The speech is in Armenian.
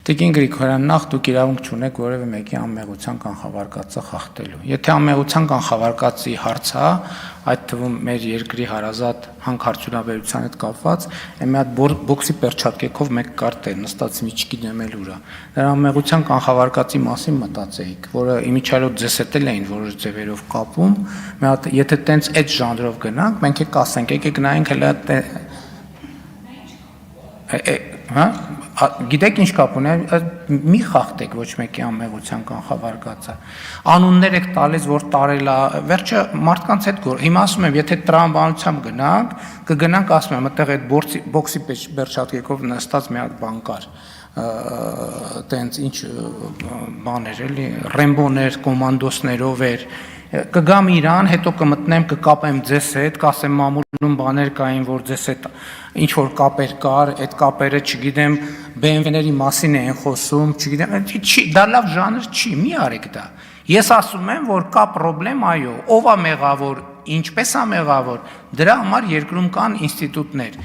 Տիկին Գրիգորյան, նախ դուք իրավունք չունեք որևէ մեկի անմեղության կանխավարկածը խախտելու։ Եթե անմեղության կանխավարկածի հարց է, այդ թվում մեր երկրի հարազատ հանքարդյունաբերության հետ կապված, մի հատ բոքսի պերչաթկեքով մեկ կար տեր, նստած մի չգիտեմ էլ ուրա։ Դրա անմեղության կանխավարկածի մասին մտածեիք, որը իմիջիայլոց ձեզ հետ էլ էին որոշ ձևերով կապում, մի հատ եթե տենց այդ ժանրով գնանք, մենք էլ կասենք, եկեք նայենք հələ հա գիտեք ինչ կապ ունի, մի խախտեք ոչ մեկի անմեղության կանխավարկածը։ Անուններ եք տալիս, որ տարել է, վերջը մարդկանց հետ հիմա ասում եմ, եթե տրամաբանությամբ գնանք, կգնանք ասում եմ, այդտեղ այդ բոքսի պերչաթկեքով նստած մի հատ բան կար, տենց ինչ բաներ էլի, ռեմբոներ, կոմանդոսներով էր, կգամ Իրան, հետո կմտնեմ, կկապեմ ձեզ հետ, կասեմ մամուլում բաներ կային, որ ձեզ հետ ինչ որ կապեր կար, այդ կապերը, չգիտեմ, BMW-ների մասին են խոսում, չգիտեմ, դա լավ ժանր չի, մի արեք դա։ Ես ասում եմ, որ կա պրոբլեմ, այո, ով է մեղավոր, ինչպես է մեղավոր, դրա համար երկրում կան ինստիտուտներ։